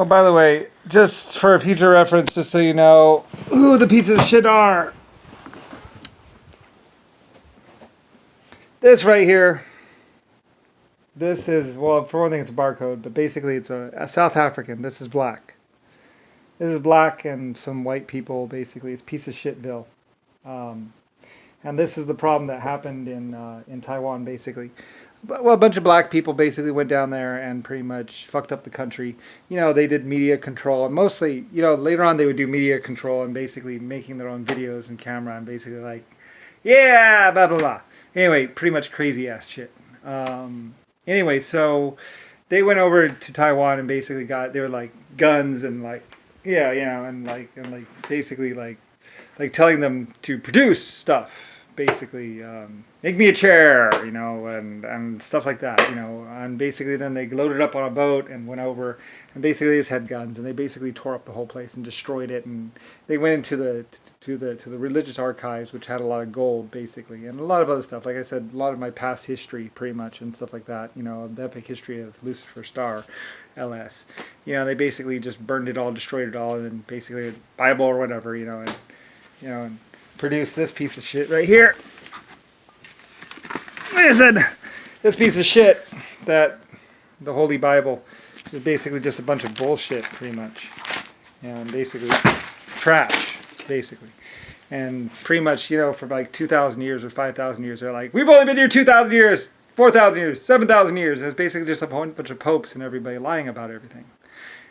Oh, by the way, just for future reference, just so you know who the pieces of shit are. This right here. This is, well, for one thing, it's a barcode, but basically it's a South African. This is black. This is black and some white people, basically. It's piece of shitville. And this is the problem that happened in Taiwan, basically. Well, a bunch of black people basically went down there and pretty much fucked up the country. You know, they did media control, and mostly, you know, later on they would do media control and basically making their own videos and camera and basically like, yeah, blah, blah, blah. Anyway, pretty much crazy ass shit. Anyway, so they went over to Taiwan and basically they were like guns and like, yeah, you know, and like basically like telling them to produce stuff, basically, make me a chair, you know, and stuff like that, you know, and basically then they loaded up on a boat and went over and basically just had guns and they basically tore up the whole place and destroyed it, and they went into the religious archives, which had a lot of gold basically and a lot of other stuff. Like I said, a lot of my past history pretty much and stuff like that, you know, the epic history of Lucifer Star LS, you know, they basically just burned it all, destroyed it all, and then basically a Bible or whatever, you know, and produce this piece of shit right here. Like I said, this piece of shit, that the Holy Bible, is basically just a bunch of bullshit, pretty much. And basically trash, basically. And pretty much, you know, for like 2,000 years or 5,000 years, they're like, we've only been here 2,000 years, 4,000 years, 7,000 years. And it's basically just a bunch of popes and everybody lying about everything.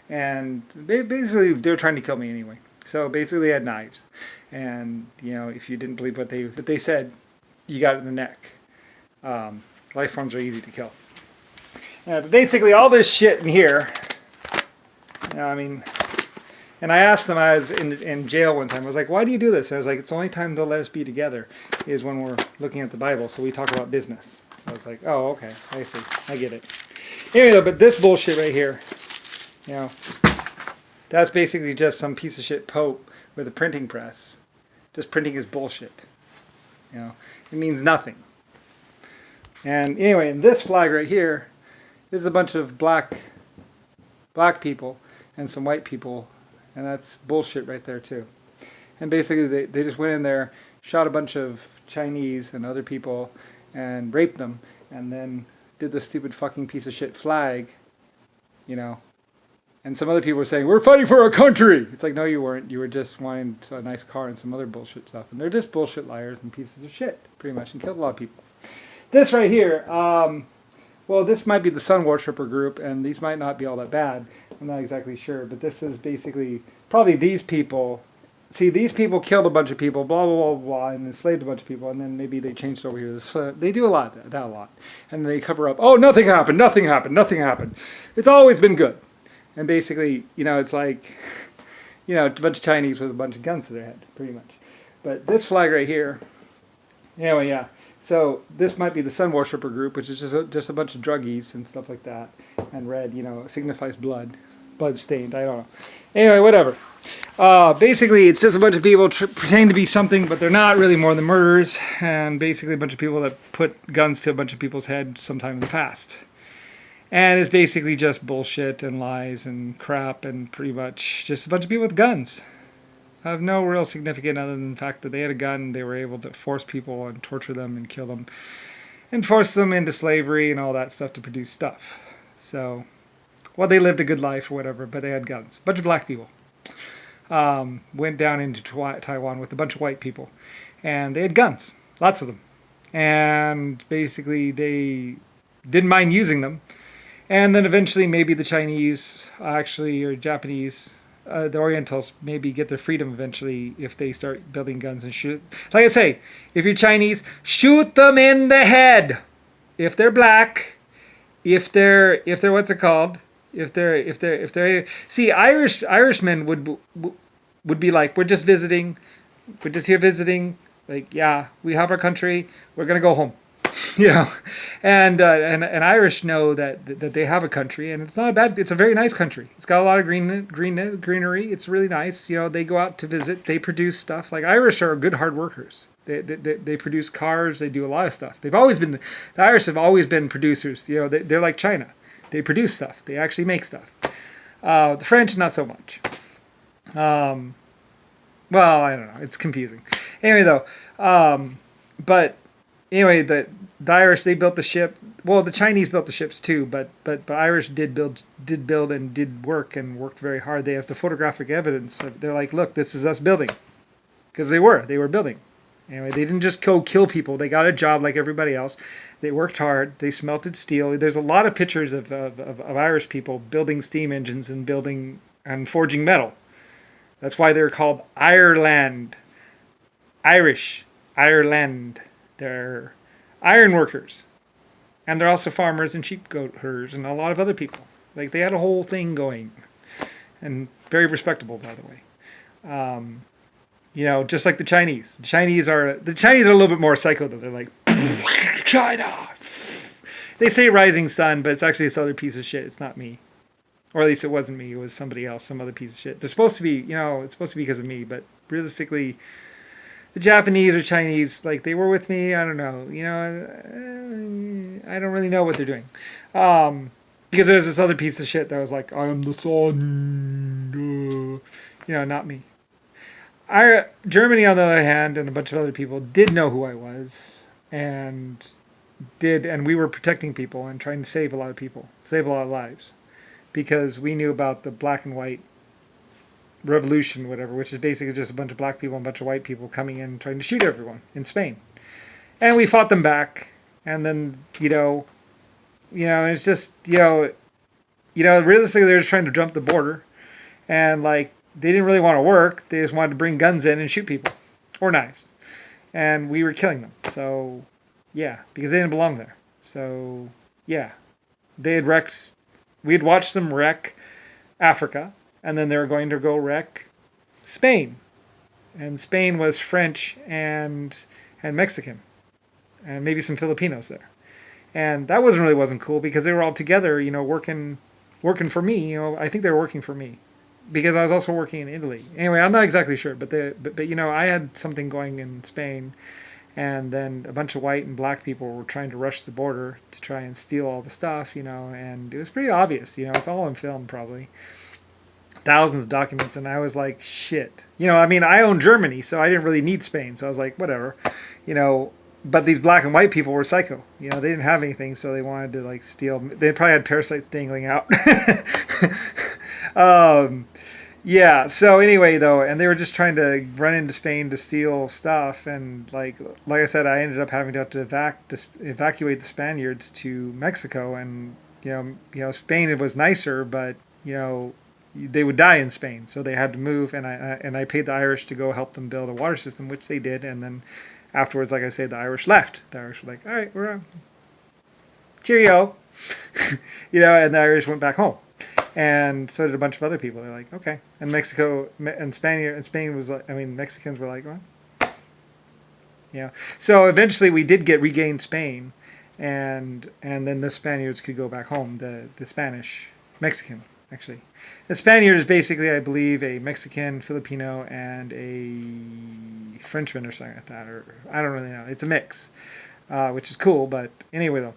And basically, they were trying to kill me anyway. So basically, they had knives. And, you know, if you didn't believe what they said, you got it in the neck. Life forms are easy to kill. But basically, all this shit in here, you know, I mean, and I asked them, I was in jail one time, I was like, why do you do this? And I was like, it's the only time they'll let us be together is when we're looking at the Bible, so we talk about business. I was like, oh, okay, I see, I get it. Anyway, though, but this bullshit right here, you know, that's basically just some piece of shit pope with a printing press, just printing his bullshit. You know, it means nothing. And anyway, in this flag right here, this is a bunch of black people and some white people, and that's bullshit right there too. And basically, they just went in there, shot a bunch of Chinese and other people, and raped them, and then did the stupid fucking piece of shit flag, you know. And some other people were saying, we're fighting for our country. It's like, no, you weren't. You were just wanting a nice car and some other bullshit stuff. And they're just bullshit liars and pieces of shit, pretty much, and killed a lot of people. This right here, well, this might be the Sun Worshipper group, and these might not be all that bad. I'm not exactly sure. But this is basically probably these people. See, these people killed a bunch of people, blah, blah, blah, blah, and enslaved a bunch of people. And then maybe they changed over here. So they do a lot, that a lot. And they cover up, oh, nothing happened, nothing happened, nothing happened. It's always been good. And basically, you know, it's like, you know, a bunch of Chinese with a bunch of guns to their head, pretty much. But this flag right here, anyway, yeah. So this might be the Sun Worshipper group, which is just a bunch of druggies and stuff like that. And red, you know, signifies blood. Blood stained, I don't know. Anyway, whatever. Basically, it's just a bunch of people pretending to be something, but they're not really, more than murderers. And basically a bunch of people that put guns to a bunch of people's heads sometime in the past. And it's basically just bullshit and lies and crap and pretty much just a bunch of people with guns. Have no real significance other than the fact that they had a gun, they were able to force people and torture them and kill them and force them into slavery and all that stuff to produce stuff. So, well, they lived a good life or whatever, but they had guns. A bunch of black people went down into Taiwan with a bunch of white people, and they had guns, lots of them. And basically they didn't mind using them. And then eventually maybe the Chinese actually, or Japanese, the Orientals maybe get their freedom eventually if they start building guns and shoot. Like I say, if you're Chinese, shoot them in the head. If they're black, if they're what's it called? If they're see, Irishmen would be like, we're just visiting, we're just here visiting. Like, yeah, we have our country, we're gonna go home. You know, and Irish know that they have a country, and it's not a bad. It's a very nice country. It's got a lot of greenery. It's really nice. You know, they go out to visit. They produce stuff. Like, Irish are good hard workers. They produce cars. They do a lot of stuff. The Irish have always been producers. You know, they're like China. They produce stuff. They actually make stuff. The French, not so much. Um, well, I don't know. It's confusing. Anyway, though, but anyway, the Irish, they built the ship. Well, the Chinese built the ships too, but Irish did build and did work and worked very hard. They have the photographic evidence. They're like, look, this is us building, because they were building. Anyway, they didn't just go kill people. They got a job like everybody else. They worked hard. They smelted steel. There's a lot of pictures of Irish people building steam engines and building and forging metal. That's why they're called Ireland. Irish. Ireland. They're iron workers. And they're also farmers and sheep goat herders and a lot of other people. Like, they had a whole thing going. And very respectable, by the way. Just like the Chinese. The Chinese are a little bit more psycho, though. They're like, China! They say rising sun, but it's actually this other piece of shit. It's not me. Or at least it wasn't me. It was somebody else, some other piece of shit. They're supposed to be, it's supposed to be because of me, but realistically, the Japanese or Chinese, like, they were with me. I don't know. I don't really know what they're doing. Because there's this other piece of shit that was like, I am the sun. Not me. Germany, on the other hand, and a bunch of other people did know who I was, and we were protecting people and trying to save a lot of people, save a lot of lives, because we knew about the black and white revolution, whatever, which is basically just a bunch of black people and a bunch of white people coming in and trying to shoot everyone in Spain, and we fought them back, and then it's just realistically they're just trying to jump the border, and like. They didn't really want to work. They just wanted to bring guns in and shoot people. Or knives. And we were killing them. So, yeah. Because they didn't belong there. So, yeah. They had wrecked... We had watched them wreck Africa. And then they were going to go wreck Spain. And Spain was French and Mexican. And maybe some Filipinos there. And that wasn't cool because they were all together, working for me. I think they were working for me. Because I was also working in Italy. Anyway, I'm not exactly sure, but I had something going in Spain, and then a bunch of white and black people were trying to rush the border to try and steal all the stuff, and it was pretty obvious, it's all on film probably. Thousands of documents, and I was like, shit. I own Germany, so I didn't really need Spain, so I was like, whatever, but these black and white people were psycho. They didn't have anything, so they wanted to like steal. They probably had parasites dangling out. Yeah. So anyway, though, and they were just trying to run into Spain to steal stuff, and like I said, I ended up having to evacuate the Spaniards to Mexico, and Spain, it was nicer, but they would die in Spain, so they had to move, and I paid the Irish to go help them build a water system, which they did, and then afterwards, like I said, the Irish left. The Irish were like, all right, we're cheerio, and the Irish went back home. And so did a bunch of other people. They're like, okay. And Mexico and Spain was like, Mexicans were like, what? Yeah. So eventually we did regain Spain, and then the Spaniards could go back home. The Mexican, actually. The Spaniard is basically, I believe, a Mexican, Filipino, and a Frenchman or something like that. Or I don't really know. It's a mix, which is cool. But anyway,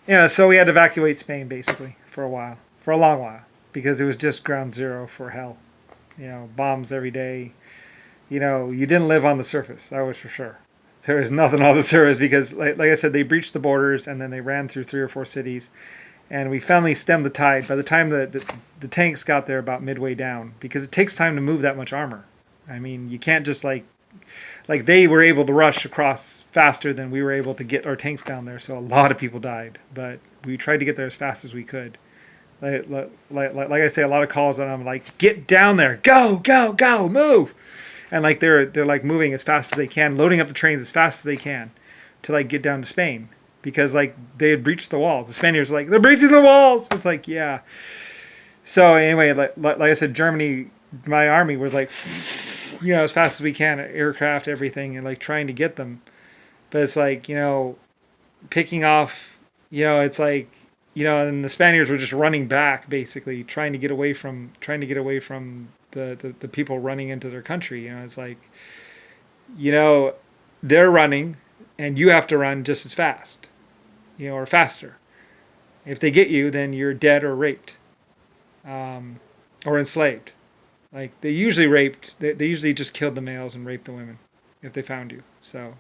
though. So we had to evacuate Spain basically for a while. For a long while, because it was just ground zero for hell. Bombs every day. You didn't live on the surface. That was for sure. There was nothing on the surface because, like I said, they breached the borders and then they ran through 3 or 4 cities. And we finally stemmed the tide. By the time the tanks got there about midway down, because it takes time to move that much armor. You can't just like they were able to rush across faster than we were able to get our tanks down there. So a lot of people died. But we tried to get there as fast as we could. Like I say, a lot of calls and I'm like, get down there, go, move, and like they're like moving as fast as they can, loading up the trains as fast as they can, to like get down to Spain because like they had breached the walls. The Spaniards were like, they're breaching the walls. It's like, yeah. So anyway, like I said, Germany, my army was like, as fast as we can, aircraft, everything, and like trying to get them, but it's like picking off, it's like. And the Spaniards were just running back, basically trying to get away from the people running into their country. It's like, they're running, and you have to run just as fast, or faster. If they get you, then you're dead or raped. or enslaved. Like they usually raped. They usually just killed the males and raped the women if they found you. So